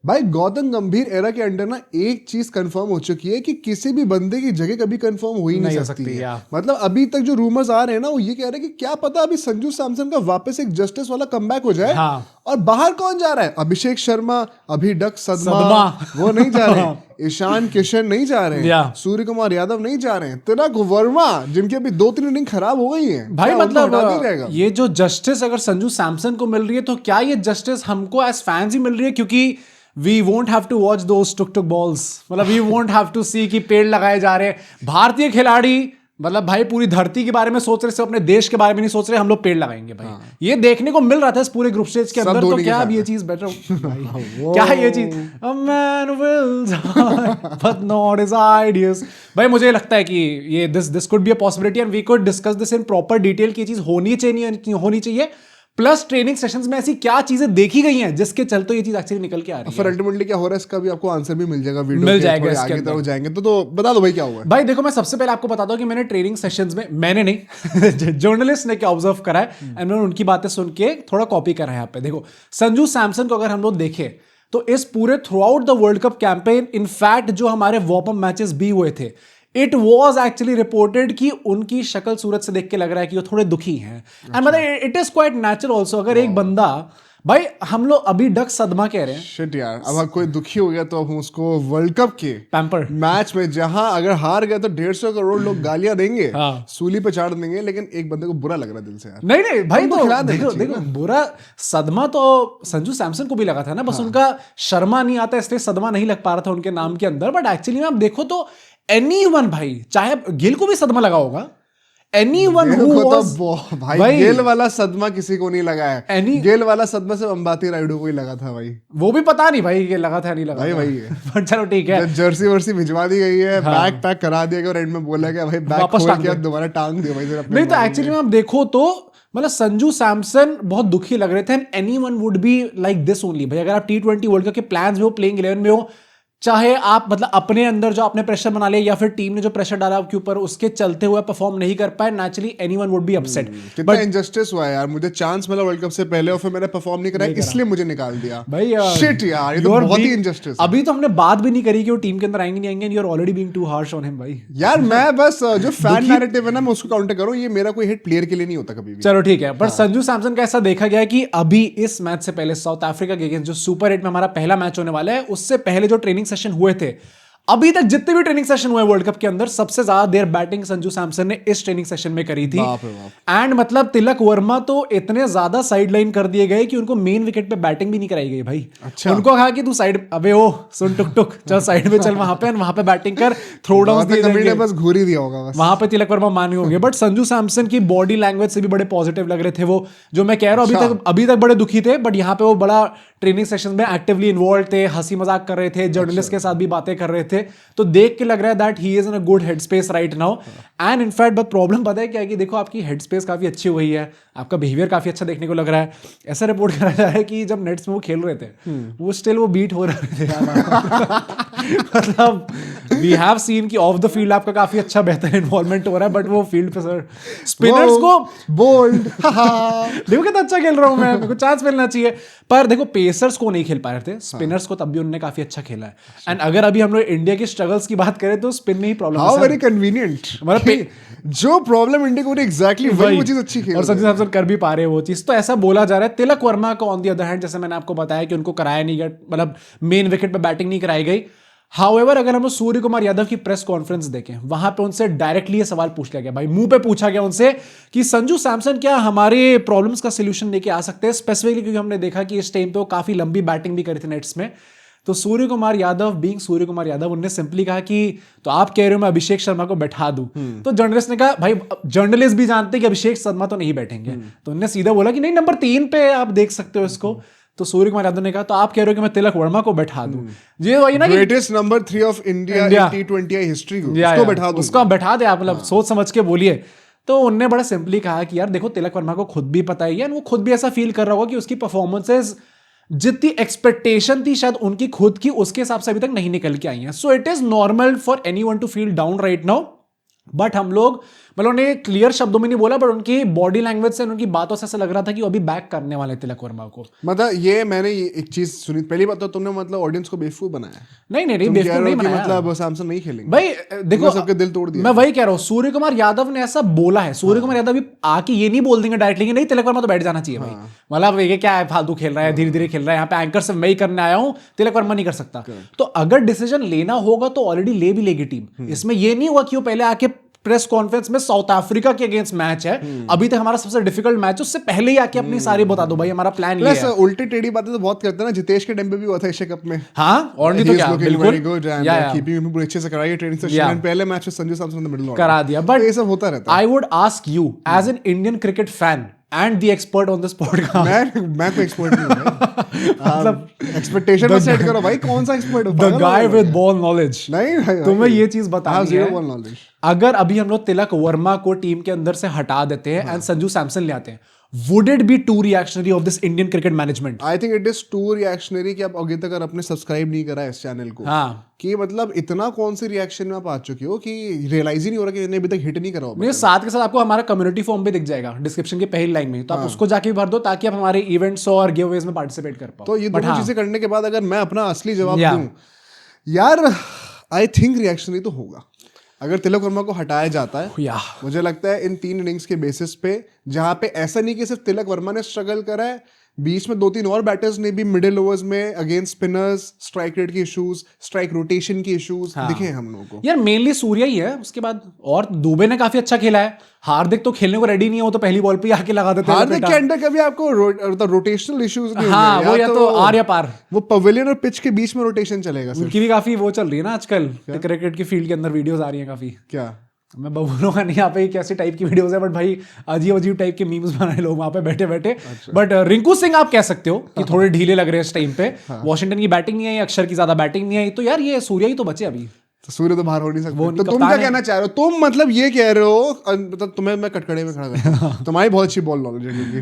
भाई गौतम गंभीर एरा के अंडर ना एक चीज कंफर्म हो चुकी है कि किसी भी बंदे की जगह कभी कंफर्म हो ही नहीं हो सकती है। या। मतलब अभी तक जो रूमर्स आ रहे हैं ना वो ये कह रहे हैं कि क्या पता अभी संजू सैमसन का वापस एक जस्टिस वाला कमबैक हो जाए। हाँ। और बाहर कौन जा रहा है? अभिषेक शर्मा, अभिडक सदमा वो नहीं जा रहे हैं, ईशान किशन नहीं जा रहे हैं, सूर्य कुमार यादव नहीं जा रहे हैं, तिलक वर्मा जिनकी अभी 2-3 इनिंग खराब हो गई है भाई। मतलब ये जो जस्टिस अगर संजू सैमसन को मिल रही है तो क्या ये जस्टिस हमको एज फैंस ही मिल रही है? क्योंकि we won't have to watch those टुक टुक बॉल्स, मतलब we won't have to see कि पेड़ लगाए जा रहे हैं। भारतीय खिलाड़ी मतलब भाई पूरी धरती के बारे में सोच रहे, सिर्फ अपने देश के बारे में नहीं सोच रहे, हम लोग पेड़ लगाएंगे भाई। हाँ। ये देखने को मिल रहा था इस पूरे ग्रुप स्टेज के अंदर। तो क्या अब ये चीज बेटर क्या है ये चीज? A man will die but not his ideas। भाई मुझे लगता है कि ये this could be a possibility and we could discuss this in proper detail की चीज होनी चाहिए। प्लस ट्रेनिंग सेशंस में ऐसी क्या चीजें देखी गई हैं जिसके चलते ये चीज एक्चुअली निकल के आ रही है। फिर अल्टीमेटली क्या हो रहा है इसका भी आपको आंसर भी मिल जाएगा वीडियो मिल जाएगा इसके आगे तरफ जाएंगे तो बता दो भाई क्या हुआ है। भाई देखो मैं सबसे पहले आपको बताता हूं कि मैंने ट्रेनिंग सेशंस में, मैंने नहीं जर्नलिस्ट ने क्या ऑब्जर्व करा है एंड मैंने उनकी बातें सुन के थोड़ा कॉपी करा है यहाँ पे। देखो संजू सैमसन को अगर हम लोग देखें तो इस पूरे through out the world cup campaign in fact जो हमारे वार्म अप मैचेस भी हुए थे, इट वॉज एक्चुअली रिपोर्टेड कि उनकी शक्ल सूरत से देख के लग रहा है कि वो थोड़े दुखी हैं। एंड मतलब it is quite natural also. अगर एक बंदा, भाई हम लोग अभी डक सदमा कह रहे हैं, शिट यार अब कोई दुखी हो गया तो हम उसको वर्ल्ड कप के पैम्पर मैच में जहां अगर हार गया तो 150 करोड़ लोग गालियां देंगे, सूली पे चाड़ देंगे, लेकिन एक बंदे को बुरा लग रहा दिल से यार। नहीं भाई तो देखो बुरा सदमा तो संजू सैमसन को भी लगा था ना, बस उनका शर्मा नहीं आता इसलिए सदमा नहीं लग पा रहा था उनके नाम के अंदर। बट एक्चुअली में आप देखो तो एनीवन भाई, चाहे गिल को भी सदमा लगा होगा, एनीवन भाई गेल वाला सदमा किसी को नहीं लगा है। गेल वाला सदमा सिर्फ अंबाती रायडू को ही लगा था भाई। वो भी पता नहीं भाई लगा था नहीं लगा भाई वही है। चलो ठीक है, जर्सी वर्सी भिजवा दी गई है, बैग पैक करा दिया गया और एंड में बोला गया भाई बैग खोल के दोबारा टांग दियो भाई। नहीं तो एक्चुअली में आप देखो तो मतलब संजू सैमसन बहुत दुखी लग रहे थे and anyone would be like this only. भाई अगर आप T20 वर्ल्ड कप के प्लान्स में हो, प्लेइंग 11 में हो, चाहे आप मतलब अपने अंदर जो आपने प्रेशर बना लिया या फिर टीम ने जो प्रेशर डाला आपके ऊपर उसके चलते हुए परफॉर्म नहीं कर पाए, naturally anyone would be upset. कितना इनजस्टिस हुआ है यार, मुझे चांस मिला वर्ल्ड कप से पहले और फिर मैंने परफॉर्म नहीं करा इसलिए मुझे निकाल दिया भाई। शिट यार ये तो बहुत ही इनजस्टिस। अभी तो हमने बात भी नहीं करी कि वो टीम के अंदर आएंगे नहीं आएंगे, you are already being too harsh on him भाई। यार मैं बस जो फैन नैरेटिव है ना मैं उसको काउंटर करूं, ये मेरा कोई हिट प्लेयर के लिए नहीं होता कभी भी। चलो ठीक है, पर संजू सैमसन का ऐसा देखा गया कि अभी इस मैच से पहले साउथ अफ्रीका के अगेंस्ट जो सुपर 8 में हमारा पहला मैच होने वाला है, उससे पहले जो ट्रेनिंग सेशन हुए थे, अभी तक जितने भी ट्रेनिंग सेशन हुए वर्ल्ड कप के अंदर सबसे ज्यादा देर बैटिंग संजू सैमसन ने इस ट्रेनिंग सेशन में करी थी। एंड मतलब तिलक वर्मा तो इतने ज्यादा साइड लाइन कर दिए गए कि उनको मेन विकेट पे बैटिंग भी नहीं कराई गई भाई। अच्छा। उनको कहा कि तू साइड, अबे ओ सुन टुक टुक चल साइड पे चल, वहां पे बैटिंग कर, थ्रो डाउन दिए जाएंगे, बस घूरी दिया होगा बस। वहां पे तिलक वर्मा माने होंगे। बट संजू सैमसन की बॉडी लैंग्वेज से भी बड़े पॉजिटिव लग रहे थे वो, जो मैं कह रहा हूं अभी तक बड़े दुखी थे, बट यहाँ पे वो बड़ा ट्रेनिंग सेशन में एक्टिवली इन्वॉल्व थे, हंसी मजाक कर रहे थे, जर्नलिस्ट के साथ भी बातें कर रहे थे, तो देख के लग रहा है that he is in a good head space right now. And in fact but problem पता है क्या है कि देखो आपकी हेड स्पेस काफी अच्छी हुई है, आपका बिहेवियर काफी अच्छा देखने को लग रहा है। ऐसा रिपोर्ट करा जा रहा है कि जब नेट्स में वो खेल रहे थे वो स्टिल वो बीट हो रहे थे मतलब वी हैव सीन कि ऑफ द फील्ड आपका काफी अच्छा बेहतर इन्वॉल्वमेंट हो रहा है, बट वो फील्ड पे सर स्पिनर्स को बोल्ड देखो कितना अच्छा खेल रहा हूं मैं, मेरे को चांस मिलना चाहिए। पर देखो पेसर्स को नहीं खेल पा रहे थे, स्पिनर्स को तब भी उन्होंने काफी अच्छा खेला है। एंड अगर अभी हम लोग इंडिया की स्ट्रगल्स की बात करें तो स्पिन में ही प्रॉब्लम है। हाउ वेरी कन्वीनियंट, मतलब जो प्रॉब्लम इंडिया को एग्जैक्टली वही चीज अच्छी खेल और संजू सैमसन कर भी पा रहे हैं वो चीज। तो ऐसा बोला जा रहा है। तिलक वर्मा को ऑन द अदर हैंड, जैसे मैंने आपको बताया कि उनको कराया नहीं गया, मतलब मेन विकेट पे बैटिंग नहीं कराई गई। हाउएवर अगर हम सूर्य कुमार यादव की प्रेस कॉन्फ्रेंस देखें, वहां पे उनसे डायरेक्टली ये सवाल पूछ लिया गया, भाई मुंह पे पूछा गया उनसे कि संजू सैमसन क्या हमारे प्रॉब्लम्स का सोल्यूशन लेके आ सकते हैं, स्पेसिफिकली क्योंकि हमने देखा कि इस टाइम पे वो काफी लंबी बैटिंग भी करी थी नेट्स में। तो सूर्य कुमार यादव बीइंग सूर्य कुमार यादव, उन्होंने सिंपली कहा कि तो आप कह रहे हो मैं अभिषेक शर्मा को बैठा दूं। तो जर्नलिस्ट ने कहा भाई जर्नलिस्ट भी जानते हैं कि अभिषेक शर्मा तो नहीं बैठेंगे। तो उन्होंने सीधा बोला कि नहीं नंबर 3 पे आप देख सकते हो इसको। तो सूर्य कुमार यादव ने कहा तो आप कह रहे हो कि मैं तिलक वर्मा को बैठा दूं, ये वही ना greatest number 3 of India T20 history को उसको बैठा दूं, उसको बैठा दे आप, मतलब सोच समझ के बोलिए। तो उनने बड़ा सिंपली कहा कि यार देखो तिलक वर्मा को खुद भी पता ही है, वो खुद भी ऐसा फील कर रहा होगा कि उसकी परफॉर्मेंसेज जितनी एक्सपेक्टेशन थी शायद उनकी खुद की, उसके हिसाब से अभी तक नहीं निकल के आई हैं। So it is normal for anyone to feel down right now. But हम लोग मतलब उन्हें क्लियर शब्दों में नहीं बोला, बट उनकी बॉडी लैंग्वेज से, उनकी बातों से ऐसा लग रहा था कि वो अभी बैक करने वाले तिलक वर्मा को। मतलब ये मैंने एक चीज सुनी, पहली बात तो तुमने मतलब ऑडियंस को बेवकूफ बनाया। नहीं बेवकूफ नहीं बनाया, मतलब सैमसन नहीं खेलेंगे भाई। देखो सबके दिल तोड़ दिया। मैं वही कह रहा हूँ, सूर्य कुमार यादव ने ऐसा बोला है। सूर्य कुमार यादव भी आके ये नहीं बोल देंगे डायरेक्टली कि नहीं तिलक वर्मा तो बैठ जाना चाहिए भाई। मतलब ये क्या है, फालतू खेल रहा है, धीरे धीरे खेल रहा है, यहाँ पे एंकर से मैं ही करने आया हूँ, तिलक वर्मा नहीं कर सकता। तो अगर डिसीजन लेना होगा तो ऑलरेडी ले भी लेगी टीम। इसमें ये नहीं हुआ कि वो पहले आके प्रेस कॉन्फ्रेंस में साउथ अफ्रीका के अगेंस्ट मैच है, अभी तक हमारा सबसे डिफिकल्ट मैच, उससे पहले ही आके अपनी सारी बता दो भाई हमारा प्लान ये है। उल्टी टेढ़ी बातें तो बहुत करते हैं ना, जितेश के टाइम पे भी हुआ था एशिया कप में। हाँ, और नहीं तो क्या, बिल्कुल कीपिंग पूरी अच्छे से कराई है ट्रेनिंग सेशन, पहले मैच में संजू सैमसन ने मिडिल करा दिया। बट ये सब होता रहता है। I would ask you as an Indian cricket fan and the expert on this podcast, मैं कोई एक्सपर्ट नहीं हूं। मतलब एक्सपेक्टेशन मत सेट करो भाई, कौन सा एक्सपर्ट हो? the guy with ball knowledge। नहीं तुम्हें ये चीज बतानी है, ball knowledge। अगर अभी हम लोग तिलक वर्मा को टीम के अंदर से हटा देते हैं एंड संजू सैमसन ले आते हैं, would it be too reactionary of this Indian cricket management? I think it is too reactionary कि आप आगे तक अगर आपने सब्सक्राइब नहीं करा है इस चैनल को, हाँ, कि मतलब इतना कौन से रिएक्शन में आप आ चुके हो कि रियलाइज ही नहीं हो रहा कि इन्हें अभी तक हिट नहीं करा हो। मेरे साथ के साथ आपको हमारा कम्युनिटी फॉर्म भी दिख जाएगा डिस्क्रिप्शन के पहली लाइन में, तो आप उसको जाके भर दो ताकि आप हमारे इवेंट्स और गिवअवेज में पार्टिसिपेट कर पाओ। तो ये दोनों चीजें करने के बाद अगर मैं अपना असली जवाब दूं, यार आई थिंक रिएक्शनरी तो होगा अगर तिलक वर्मा को हटाया जाता है। मुझे लगता है इन 3 इनिंग्स के बेसिस पे, जहां पे ऐसा नहीं कि सिर्फ तिलक वर्मा ने स्ट्रगल करा है, बीच में 2-3 और बैटर्स ने भी मिडिल ओवर्स में अगेंस्ट स्पिनर्स स्ट्राइक रेट के इश्यूज, स्ट्राइक रोटेशन के इश्यूज दिखे हैं हम लोगों को। यार मेनली सूर्या ही है, उसके बाद और दुबे ने काफी अच्छा खेला है। हार्दिक तो खेलने को रेडी नहीं हो तो पहली बॉल पे आके लगा देते हैं। हार्दिक के अंदर कभी आपको रोटेशनल इश्यूज नहीं हाँ, वो या तो आर या पार, वो पवेलियन और पिच के बीच में रोटेशन चलेगा। उनकी भी काफी वो चल रही है ना आजकल क्रिकेट की फील्ड के अंदर, वीडियोस आ रही है काफी। क्या मैं बोलूंगा नहीं यहाँ पे कैसे टाइप की वीडियोस है, बट भाई अजीब अजीब टाइप के मीम्स बनाए लोग वहां पे बैठे बैठे। बट रिंकू सिंह आप कह सकते हो कि थोड़े ढीले लग रहे हैं इस टाइम पे। वॉशिंगटन की बैटिंग नहीं आई, अक्षर की ज्यादा बैटिंग नहीं आई, तो यार ये सूर्या ही तो बचे अभी। तो सूर्य तो बाहर हो नहीं सकता। तो तुम क्या कहना चाह रहे हो? तुम मतलब ये कह रहे हो, मतलब तुम्हें मैं कटकड़े में खड़ा करता हूं, तुम्हारी बहुत अच्छी बॉल नॉलेज है,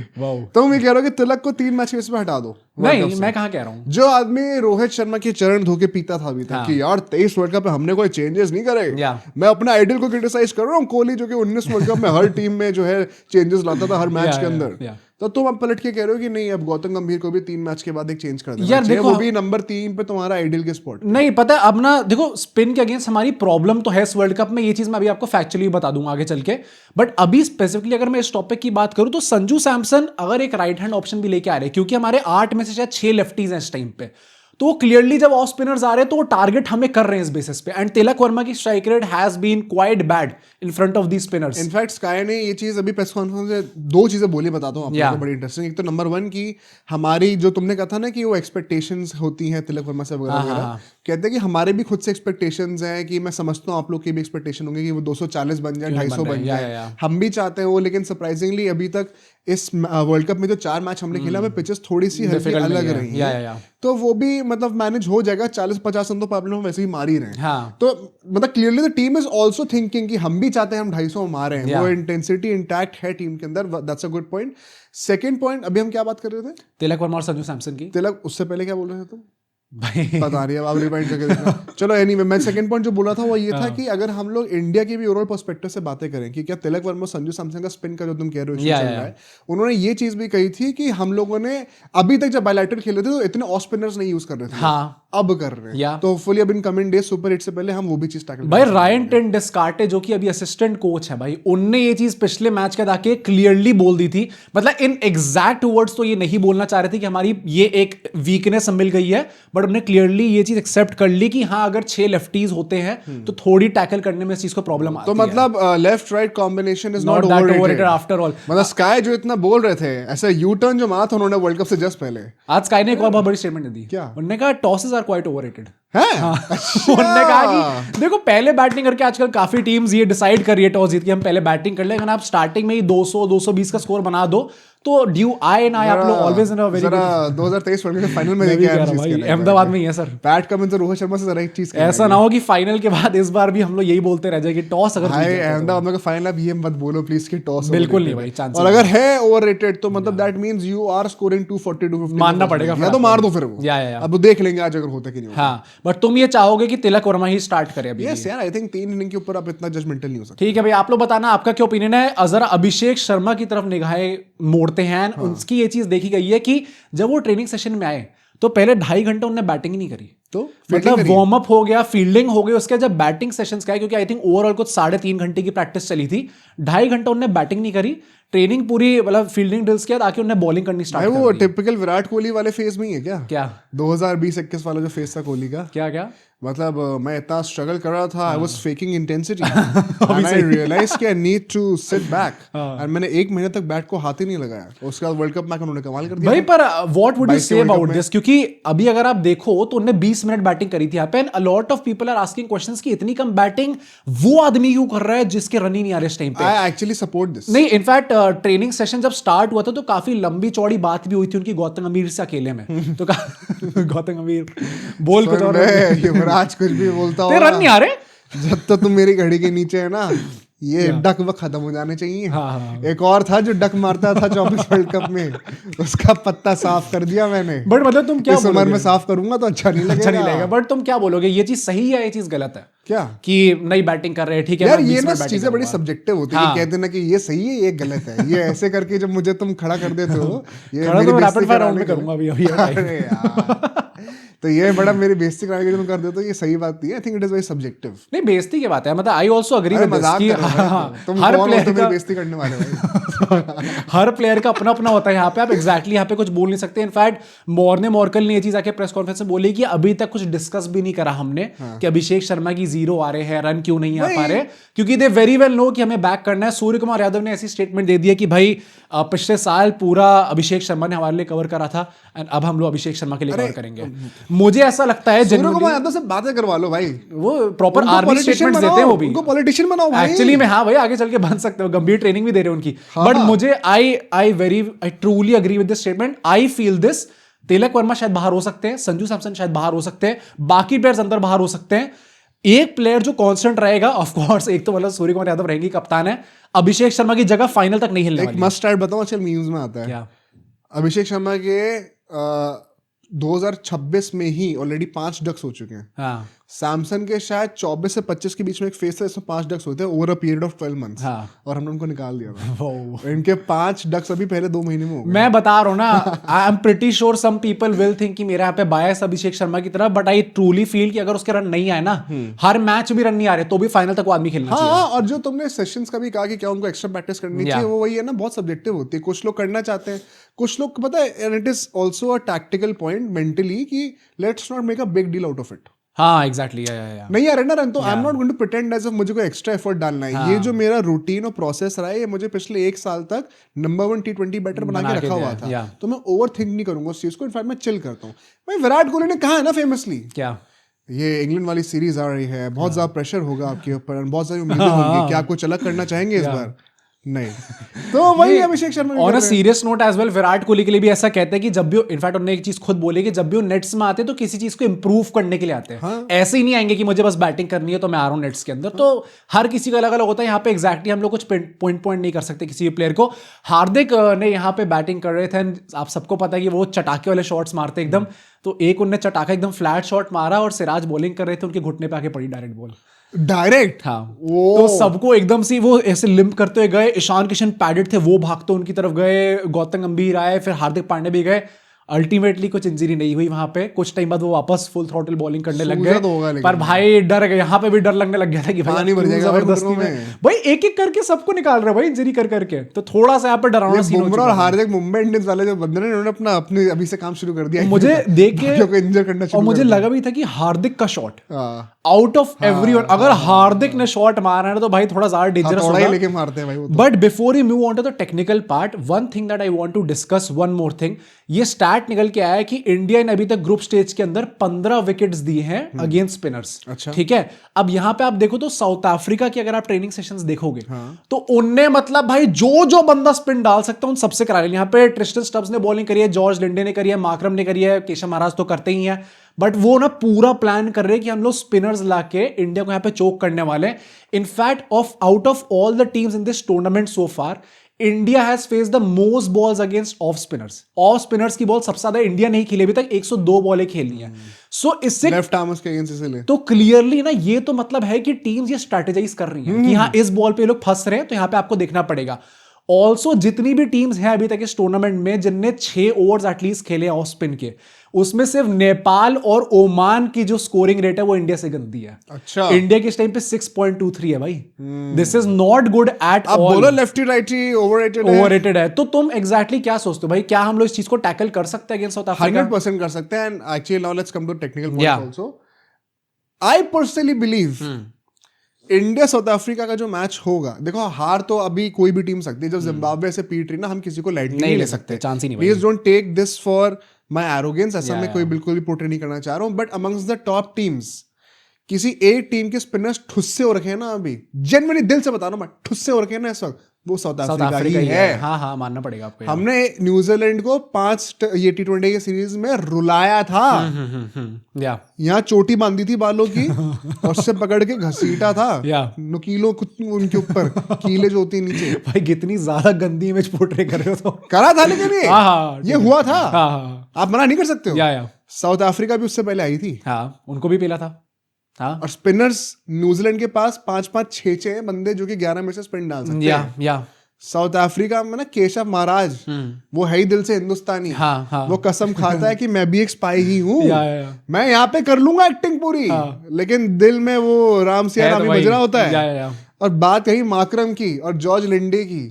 तुम ये कह रहे हो कि तिलक को 3 मैच में हटा दो। नहीं, मैं कहाँ कह रहा हूँ। जो आदमी रोहित शर्मा के चरण धो के पीता था अभी तक कि यार 23 वर्ल्ड कप में हमने कोई चेंजेस नहीं करे, मैं अपना आइडल को क्रिटिसाइज कर रहा हूँ, कोहली जो कि 19 वर्ल्ड कप में हर टीम में जो है चेंजेस लाता था हर मैच के अंदर। तो तुम अब पलट के कह रहे हो कि नहीं अब गौतम गंभीर को भी 3 मैच के बाद एक चेंज कर देना चाहिए, वो भी नंबर 3 पे तुम्हारा आइडल के स्पॉट। नहीं पता अब ना, देखो स्पिन के अगेंस्ट हमारी प्रॉब्लम तो है इस वर्ल्ड कप में, ये चीज मैं अभी आपको फैक्चुअली बता दूंगा आगे चल के। बट अभी स्पेसिफिकली अगर मैं इस टॉपिक की बात करूं तो संजू सैमसन अगर एक राइट हैंड ऑप्शन भी लेके आ रहे हैं, क्योंकि हमारे 8 में से शायद 6 लेफ्टीज हैं इस टाइम पे, तो वो क्लियरली जब ऑफ स्पिनर्स आ रहे हैं तो वो टारगेट हमें कर रहे हैं इस बेसिस पे। एंड तिलक वर्मा की strike rate has been quite bad in front of the spinners. In fact SKY ने ये चीज अभी प्रेस कॉन्फ्रेंस में 2 चीजें बोली, बताता हूँ आपको, बड़ी इंटरेस्टिंग। एक तो नंबर 1 की हमारी जो तुमने कहा था ना कि वो एक्सपेक्टेशंस होती हैं तिलक वर्मा से वगैरह, कहते हैं कि हमारे भी खुद से एक्सपेक्टेशंस हैं कि मैं समझता हूँ आप लोग की भी एक्सपेक्टेशन होंगे कि वो 240 बन जाए, 250 बन जाए, हम भी चाहते हैं वो। लेकिन सरप्राइजिंगली अभी तक इस वर्ल्ड कप में जो 4 मैच हमने खेला में पिचेस थोड़ी सी हल्की अलग रही है, तो वो भी मतलब मैनेज हो जाएगा। 40-50 रन तो पावर प्ले में वैसे ही मार ही रहे हैं। तो मतलब clearly the team is also thinking कि हम भी चाहते हैं हम 250 मारे हैं, वो इंटेंसिटी इंटैक्ट है टीम के अंदर। That's a good point. Second point, अभी हम क्या बात कर रहे थे? तिलक वर्मा और संजू सैमसन की। तिलक, उससे पहले क्या बोल रहे थे तुम? भाई पता नहीं, अब आप रिवाइंड करके देखना। चलो एनीवे, मैं सेकंड पॉइंट जो बोला था वो ये था कि अगर हम लोग इंडिया के भी ओवरऑल पर्सपेक्टिव से बातें करें कि क्या तिलक वर्मा संजू सैमसन का स्पिन का जो तुम कह रहे हो चल रहा है, उन्होंने ये चीज भी कही थी कि हम लोगों ने अभी तक जब बायलैटरल खेले थे तो इतने ऑफ स्पिनर्स नहीं यूज कर रहे थे, अब कर रहे हैं। तो होपफुली अब in coming days super hit से पहले हम वो भी चीज टैकल। भाई रायन टेन डिस्कार्टे जो कि अभी असिस्टेंट कोच है, भाई उनने ये चीज पिछले मैच के आके क्लियरली बोल दी थी। मतलब इन एग्जैक्ट वर्ड्स तो ये नहीं बोलना चाह रहे थे कि हमारी ये एक वीकनेस मिल गई है, बट उन्होंने क्लियरली ये चीज एक्सेप्ट कर ली कि हाँ अगर 6 लेफ्टीज होते हैं तो थोड़ी टैकल करने में इस चीज को प्रॉब्लम आती है। तो मतलब left right combination is not overrated after all. मतलब स्काई जो इतना बोल रहे थे, ऐसा यू टर्न जो मारा था उन्होंने वर्ल्ड कप से जस्ट पहले, आज स्काई ने एक और बहुत बड़ी स्टेटमेंट दी। क्या? उन्होंने कहा टॉसेस आर क्वाइट ओवररेटेड। अच्छा। उन्होंने कहा कि देखो पहले बैटिंग करके आजकल काफी टीम्स ये डिसाइड कर रही है टॉस जीत के हम पहले बैटिंग कर ले, अगर आप स्टार्टिंग में ही 200-220 का स्कोर बना दो तो ड्यू आई एंड आई आप लोग always in a very good. 2023 world cup final में देखिए अहमदाबाद में ही है सर। पैट कमिंस और रोहित शर्मा से जरा एक चीज ऐसा ना हो कि फाइनल के बाद इस बार भी हम लोग यही बोलते रह जाए कि टॉस अगर भाई अहमदाबाद में फाइनल अब ये मत बोलो प्लीज कि टॉस बिल्कुल नहीं भाई, चांस। और अगर है ओवररेटेड तो मतलब that means you are scoring 240-250 मानना पड़ेगा, या तो मार दो फिर वो, अब देख लेंगे आज अगर होता कि नहीं। हाँ बट तुम ये चाहोगे कि तिलक वर्मा ही स्टार्ट करे अभी? यस यार, आई थिंक 3 इनिंग के ऊपर आप इतना जजमेंटल नहीं हो सकते। ठीक है भाई, आप लोग बताना आपका क्या ओपिनियन है। अजर अभिषेक शर्मा की तरफ निगाहें मोड़ते हैं। उनकी ये चीज देखी गई है कि जब वो ट्रेनिंग सेशन में आए तो पहले 2.5 घंटे उन्होंने बैटिंग ही नहीं करी, तो मतलब वार्म अप हो गया, फील्डिंग हो गई, उसके जब बैटिंग सेशंस का है, क्योंकि आई थिंक ओवरऑल कुछ 3.5 घंटे की प्रैक्टिस चली थी, 2.5 घंटा उन्होंने बैटिंग नहीं करी, ट्रेनिंग पूरी मतलब फील्डिंग ड्रिल्स के बाद आके उन्होंने बॉलिंग करनी स्टार्ट कर दी। वो टिपिकल विराट कोहली वाले फेज में ही है क्या? क्या 2020-21 वाला जो फेज था कोहली का? क्या मतलब मैं इतना स्ट्रगल कर रहा था, I was faking intensity and I realized कि I need to sit back, and मैंने 1 महीने तक बैट को हाथ ही नहीं लगाया। उसके बाद वर्ल्ड कप में उन्होंने कमाल कर दिया भाई। पर what would you say about this? क्योंकि अभी अगर आप देखो तो उन्होंने 20 मिनट बैटिंग करी थी यहाँ पे, and a lot of people are asking questions कि इतनी कम बैटिंग वो आदमी क्यों कर रहा है जिसके रन ही नहीं आ रहे इस टाइम पे। I actually support this. नहीं, इनफैक्ट ट्रेनिंग सेशन जब स्टार्ट हुआ था तो काफी लंबी चौड़ी बात भी हुई थी उनकी गौतम गंभीर से अकेले में। तो गौतम गंभीर बोल कुछ और, युवराज कुछ भी बोलता हो, रन नहीं आ रहे जब तक तुम मेरी घड़ी के नीचे है ना, ये डक वो खत्म हो जाने चाहिए। हाँ। एक और था जो डक मारता था 24 वर्ल्ड कप में, उसका पत्ता साफ कर दिया मैंने। बट मतलब तुम क्या इस उम्र में साफ करूंगा तो अच्छा नहीं लगेगा। बट तुम क्या बोलोगे, ये चीज सही है, ये चीज गलत है? क्या कि नई बैटिंग कर रहे हैं, ठीक है यार, ये ना चीजें बड़ी सब्जेक्टिव होती है। कहते ना कि ये सही है, ये गलत है, ये ऐसे करके जब मुझे तुम खड़ा कर देते हो, ये रैपिड फायर राउंड में करूंगा अभी। तो ये बड़ा मेरी बेइज्जती कराने के लिए तुम कर देते हो, ये सही बात नहीं है। I think it is very subjective. नहीं, बेइज्जती की बात है, मतलब I also agree with this कि तुम हर प्लेयर को मेरी बेइज्जती करने वाले हो। हर प्लेयर का अपना अपना होता है यहाँ पे, आप एग्जैक्टली यहाँ पे कुछ बोल नहीं सकते। इनफैक्ट मॉर्कल ने ये चीज आके प्रेस कॉन्फ्रेंस में बोली कि अभी तक कुछ डिस्कस भी नहीं करा हमने कि अभिषेक शर्मा की 0 आ रहे हैं, रन क्यों नहीं आ पा रहे, क्योंकि दे वेरी वेल नो कि हमें बैक करना है। सूर्य कुमार यादव ने ऐसी स्टेटमेंट दे दी है कि भाई पिछले साल पूरा अभिषेक शर्मा ने हमारे लिए कवर करा था, एंड अब हम लोग अभिषेक शर्मा के लिए कवर करेंगे। मुझे ऐसा लगता है सूर्य कुमार यादव से बातें करवा लो भाई, वो प्रॉपर आर्मी स्टेटमेंट्स देते हैं, वो भी उनको पॉलिटिशियन बनाओ भाई। एक्चुअली में हाँ भाई, आगे चल के बन सकते हो, गंभीर ट्रेनिंग भी दे रहे हो उनकी। बट मुझे I truly agree with this स्टेटमेंट। I feel this, Tilak Varma शायद बाहर हो सकते हैं, संजू सैमसन शायद बाहर हो सकते हैं, बाकी प्लेयर्स अंदर बाहर हो सकते हैं। एक प्लेयर जो कांस्टेंट रहेगा ऑफ कोर्स, एक तो मतलब सूर्य कुमार यादव रहेंगे, कप्तान है, अभिषेक शर्मा की जगह फाइनल तक नहीं हिलने वाली। एक मस्ट स्टार्ट बताऊं, अच्छा न्यूज़ में आता है क्या? अभिषेक शर्मा के 2026 में ही ऑलरेडी 5 डक्स हो चुके हैं। हाँ। सैमसन के शायद 24 से 25 के बीच में एक फेज था इसमें 5 डक्स होते हैं over a period of 12 months. हाँ। और हमने उनको निकाल दिया था। इनके 5 डक्स अभी पहले 2 महीने में हो गए। मैं बता रहा हूँ ना, I am pretty sure some people will think कि मेरे यहाँ पे बायस अभिषेक शर्मा की तरफ, बट आई ट्रूली फील कि अगर उसके रन नहीं आए ना, हर मैच भी रन नहीं आ रहे, तो भी फाइनल तक वो आदमी खेलना चाहिए। हाँ, और जो तुमने सेशंस का भी कहा कि क्या उनको एक्स्ट्रा प्रैक्टिस करनी चाहिए, वो वही है ना, बहुत सब्जेक्टिव होती है। कुछ लोग करना चाहते हैं, कुछ लोग पता है, and it is also a tactical point mentally कि let's not make a big deal out of it. हाँ एग्जैक्टली, नहीं आ रहा ना रन, तो I am not going to pretend as if मुझे कोई एक्स्ट्रा एफर्ट डालना है। ये जो मेरा रूटीन और प्रोसेस रहा है, ये मुझे पिछले 1 साल तक नंबर 1 T20 बैटर बना के रखा हुआ था, तो मैं ओवर थिंक नहीं करूंगा उस चीज को। इनफैक्ट मैं चिल करता हूँ। भाई विराट कोहली ने कहा है ना फेमसली, क्या ये इंग्लैंड वाली सीरीज आ रही है, बहुत ज्यादा प्रेशर होगा आपके ऊपर, बहुत सारी उम्मीदें होंगी, क्या कुछ अलग करना चाहेंगे इस बार? नहीं। तो वही Abhishek Sharma on a serious note as well, Virat Kohli के लिए भी ऐसा कहते हैं कि जब भी, इनफैक्ट उन्होंने एक चीज खुद बोली कि जब भी वो नेट्स में आते हैं तो किसी चीज को इंप्रूव करने के लिए आते हैं। हाँ। ऐसे ही नहीं आएंगे कि मुझे बस बैटिंग करनी है तो मैं आ रहा हूँ नेट्स के अंदर। तो हर किसी का अलग अलग होता है। यहाँ पे एग्जैक्टली हम लोग कुछ पॉइंट नहीं कर सकते किसी भी प्लेयर को। हार्दिक ने यहाँ पे बैटिंग कर रहे थे, आप सबको पता है कि वो चटाके वाले शॉट्स मारते एकदम, तो एक उनने चटाका एकदम फ्लैट शॉट मारा और सिराज बॉलिंग कर रहे थे, उनके घुटने पे आके पड़ी डायरेक्ट बॉल, डायरेक्ट। हाँ, तो सबको एकदम से वो ऐसे लिम्प करते हुए गए। ईशान किशन पैडेड थे, वो भागते उनकी तरफ गए, गौतम गंभीर आए, फिर हार्दिक पांड्या भी गए। अल्टीमेटली कुछ इंजरी नहीं हुई वहां पे। कुछ टाइम बाद वो वापस फुल थ्रॉटल बॉलिंग करने लग गए, पर भाई डर गए, यहाँ पे भी डर लगने लग गया था कि भाई जबरदस्ती में भाई एक एक करके सबको निकाल रहे भाई इंजरी कर करके, तो थोड़ा सा यहाँ पे डरावना सीन हो चुका है। और हार्दिक मुंबई इंडियंस वाले जो बंदे ने उन्होंने अपने अभी से काम शुरू कर दिया, मुझे देख के इंजर करना शुरू, और मुझे लगा भी था कि हार्दिक का शॉट आउट ऑफ एवरीवन, अगर हार्दिक ने शॉट मारा है तो भाई थोड़ा ज्यादा डेंजरस होगा, लेके मारते हैं भाई। But before you move on to the technical part, one thing that I want to discuss, one more thing. ये स्टैट निकल के आया है कि इंडिया ने अभी तक ग्रुप स्टेज के अंदर 15 विकेट्स दिए हैं अगेंस्ट स्पिनर्स। अच्छा, ठीक है। अब यहां पे आप देखो तो साउथ अफ्रीका की अगर आप ट्रेनिंग सेशंस देखोगे, तो उनने मतलब भाई जो बंदा स्पिन डाल सकता है उन सबसे करा लिया। यहाँ पे ट्रिस्टन स्टब्स ने बॉलिंग करी है, जॉर्ज लिंडे ने करी है, मार्करम ने करी है, केशव महाराज तो करते ही हैं, बट वो ना पूरा प्लान कर रहे हैं कि हम लोग स्पिनर्स लाके इंडिया को यहाँ पे चोक करने वाले हैं। In fact out of all the teams in this tournament so far, India has face the most balls against off spinners. Off spinners की बॉल सबसे ज्यादा इंडिया नहीं खेली अभी तक, 102 बॉलें खेलनी है। सो इससे लेफ्ट आर्मर्स के अगेंस्ट इसलिए तो क्लियरली ना ये तो मतलब है कि टीम्स ये स्ट्रेटेजाइज कर रही हैं कि हाँ इस बॉल पे लोग फंस रहे हैं, तो यहाँ पे आपको देखना पड़ेगा। ऑल्सो जितनी भी टीम्स हैं अभी तक इस टूर्नामेंट में जिनने 6 ओवर्स एटलीस्ट खेले ऑफ स्पिन के, उसमें सिर्फ नेपाल और ओमान की जो स्कोरिंग रेट है वो इंडिया से गंदी है। अच्छा, इंडिया के इस टाइम पे 6.23 है भाई। This is not good at आप ऑल। बोलो लेफ्टी राइटी ओवररेटेड है तो तुम एग्जैक्टली क्या सोचते हो भाई, क्या हम लोग इस चीज को टैकल कर सकते हैं अगेंस्ट साउथ अफ्रीका? 100% कर सकते हैं। And actually now let's come to technical point also. I personally believe India South Africa का जो मैच होगा, देखो हार तो अभी कोई भी टीम सकती है। जब जिम्बाब्वे से पीट रही ना, हम किसी को लाइटली नहीं ले सकते, चांस ही नहीं। Please don't take this for my arrogance, ऐसा मैं कोई बिल्कुल भी पोर्ट्रे नहीं करना चाह रहा हूं। But amongst the top teams किसी एक टीम के स्पिनर्स ठुस्से हो रखे हैं ना, अभी जेन्युइनली दिल से बता रहा हूं मैं, ठुस्से हो रखे हैं ना इस वक्त, वो साउथ अफ्रीका ही है। हाँ हाँ मानना पड़ेगा आपको। हमने न्यूजीलैंड को 5 ये T20 की सीरीज में रुलाया था। यहाँ चोटी बांधी थी बालों की और उससे पकड़ के घसीटा था नुकीलों उनके ऊपर, कीले जो होती नीचे। भाई कितनी ज्यादा गंदी इमेज पोर्ट्रे कर रहे हो तो। करा था लेकिन ये हुआ था, आप मना नहीं कर सकते हो। साउथ अफ्रीका भी उससे पहले आई थी, उनको भी पीला था। और स्पिनर्स न्यूजीलैंड के पास 5-5 6-6 बंदे जो कि 11 में से स्पिन डाल सकते हैं। साउथ अफ्रीका में ना केशव महाराज, वो है ही दिल से हिंदुस्तानी। वो कसम खाता है कि मैं भी एक स्पाई ही हूँ, मैं यहाँ पे कर लूंगा एक्टिंग पूरी, लेकिन दिल में वो राम सिया रामी बज रहा होता है। और बात कही माकरम की और जॉर्ज लिंडे की,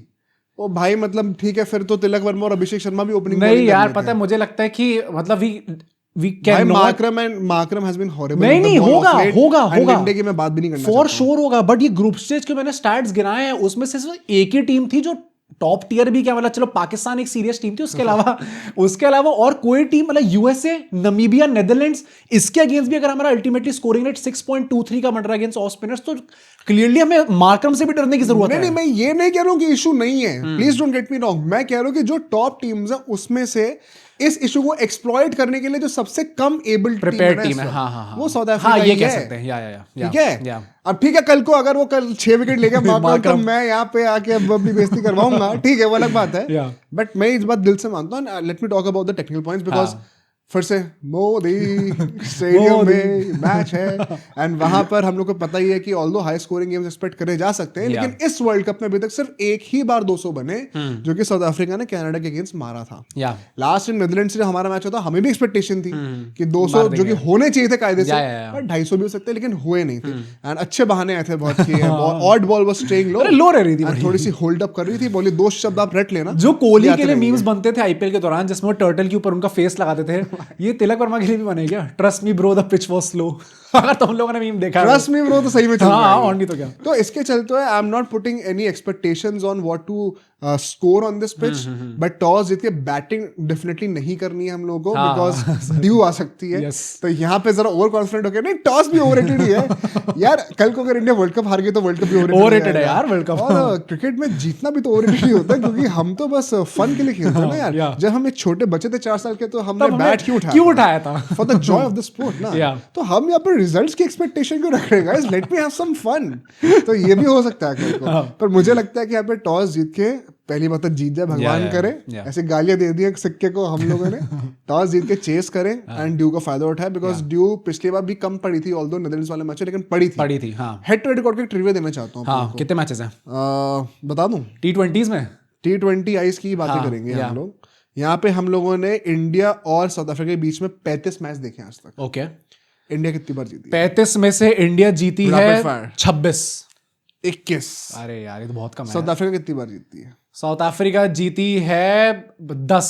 ओ भाई मतलब ठीक है, फिर तो तिलक वर्मा और अभिषेक शर्मा भी ओपनिंग नहीं यार, पता है मुझे लगता है कि मतलब माकरम has been horrible। नहीं होगा लिंडे की मैं बात भी नहीं करना फॉर श्योर होगा। बट ये ग्रुप स्टेज के मैंने स्टैट्स गिनाए हैं, उसमें से सिर्फ एक ही टीम थी जो टॉप टियर भी, क्या मतलब चलो पाकिस्तान एक सीरियस टीम थी, उसके अलावा और कोई टीम, मतलब यूएसए, नमीबिया, नेदरलैंड्स, इसके अगेंस्ट भी अगर हमारा अल्टीमेटली स्कोरिंग रेट 6.23 का बन रहा है अगेंस्ट ऑफ स्पिनर्स, तो क्लियरली हमें मार्करम से भी डरने की जरूरत है। नहीं, मैं ये नहीं कह रहा हूं कि इशू नहीं है, please don't get me wrong. मैं कह रहा हूं कि जो टॉप टीम्स है उसमें से इस इशू को एक्सप्लॉइट करने के लिए जो सबसे कम एबल टीम है, वो साउथ अफ्रीका ये कह सकते हैं। ठीक है, अब ठीक है, कल को अगर वो कल 6 विकेट लेके तो मैं यहाँ पे आके अपनी बेइज्जती करवाऊंगा, ठीक है, वो अलग बात है। बट मैं इस बात दिल से मानता हूँ। Let me talk about the technical points, because फिर से मोदी स्टेडियम में मैच है, एंड वहां पर हम लोग को पता ही है कि although high scoring games expect करे जा सकते हैं, लेकिन इस वर्ल्ड कप में अभी तक सिर्फ एक ही बार 200 बने, जो कि साउथ अफ्रीका ने कनाडा के अगेंस्ट मारा था। लास्ट इन नीदरलैंड से हमारा मैच होता, हमें भी एक्सपेक्टेशन थी कि 200 जो कि होने चाहिए थे कायदे से, पर 250 भी हो सकते, लेकिन हुए नहीं थे। एंड अच्छे बहाने आए थे बहुत, ऑड बॉल वाज स्टेइंग लो रह रही थी, थोड़ी सी होल्ड अप कर रही थी, बोली 2 शब्द आप रट लेना। जो कोहली के लिए मीम्स बनते थे आईपीएल के दौरान, जिसमें टर्टल के ऊपर उनका फेस लगाते थे, ये तिलक वर्मा के लिए भी बने क्या? Trust me bro the pitch was slow. अगर तुम लोगों ने मीम देखा, ट्रस्ट मी ब्रो तो सही में चल रहा है, और नहीं तो क्या। तो इसके चलते I am not putting any expectations on what to score on this pitch, but toss जीत के बैटिंग डेफिनेटली नहीं करनी है हम लोगों को, बिकॉज ड्यू आ सकती है। तो यहाँ पे जरा ओवर कॉन्फिडेंट होकर, नहीं टॉस भी ओवररेटेड ही है यार। कल को अगर इंडिया वर्ल्ड कप हार गई तो वर्ल्ड कप भी ओवररेटेड है यार वर्ल्ड कप। और क्रिकेट में जीतना भी तो ओवररेटेड ही होता है, क्योंकि हम तो बस फन के लिए खेलते हैं ना यार। जब हम एक छोटे बच्चे थे 4 साल के, तो हमने बैट क्यों उठाया था? For the Joy of the sport ना। तो हम यहाँ पर रिजल्ट्स की एक्सपेक्टेशन क्यों रख रहे हैं guys? Let me have some fun. तो ये भी हो सकता है कल को, पर मुझे लगता है कि यहाँ पे टॉस जीत के पहली बात तो जीत जाए, भगवान करे। ऐसे गालियां दे दी सिक्के को हम लोगों ने। टॉस जीत के चेस करें एंड ड्यू का फायदा उठाए, बिकॉज ड्यू पिछली बार भी कम पड़ी थी, ऑल्दो नेदरलैंड्स वाले मैच, लेकिन पड़ी थी। हेड टू हेड रिकॉर्ड के ट्रिविया देना चाहता हूँ। कितने मैचेस हैं बता दूं? T20s में T20 आइस की बातें करेंगे हम लोग। यहाँ पे हम लोगों ने इंडिया और साउथ अफ्रीका के बीच में 35 मैच देखे आज तक। ओके, इंडिया कितनी बार जीती? 35 में से इंडिया जीती है 26। 21। अरे यार ये तो बहुत कम है। साउथ अफ्रीका कितनी बार जीती है? साउथ अफ्रीका जीती है 10।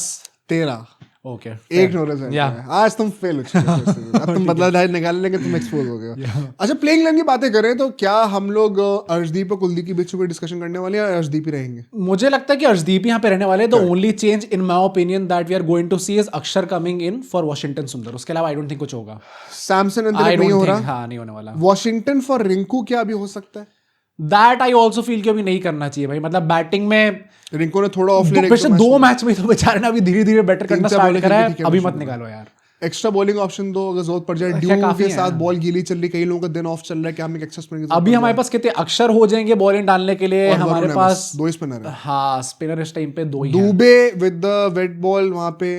13। ओके, एक नोरेस है। आज तुम फेल हो चुके हो। अब तुम बदला निकाल लेंगे, तुम एक्सपोज हो गए। अच्छा, प्लेइंग इलेवन की बातें करें तो क्या हम लोग अर्शदीप और कुलदीप के बीच में डिस्कशन करने वाले हैं, या अर्शदीप ही रहेंगे? मुझे लगता है कि अर्शदीप यहाँ पे रहने वाले। The only change in my opinion that we are going to see is Axar coming in for Washington Sundar. उसके अलावा आई डोंट थिंक कुछ होगा। सैमसन नहीं हो रहा। हाँ, नहीं होने वाला। वॉशिंगटन फॉर रिंकू क्या अभी हो सकता है? दैट आई ऑल्सो फील कि अभी नहीं करना चाहिए भाई। मतलब बैटिंग में रिंकू ने थोड़ा ऑफ पिछले 2 मैच में तो बेचारे ने अभी धीरे धीरे बेटर करना स्टार्ट करा है, अभी मत निकालो यार। एक्स्ट्रा बॉलिंग ऑप्शन दो अगर जरूरत पड़ जाए, क्या ड्यू काफी के है। साथ बॉल गीली चल रही, कई लोगों का दिन ऑफ चल रहा है, क्या हम एक एक्स्ट्रा स्पिनर अभी हमारे पास कितने अक्षर हो जाएंगे बॉलिंग डालने के लिए, हमारे पास 2 स्पिनर है। हाँ स्पिनर इस टाइम पे 2 ही हैं। Dube with the wet ball वहां पे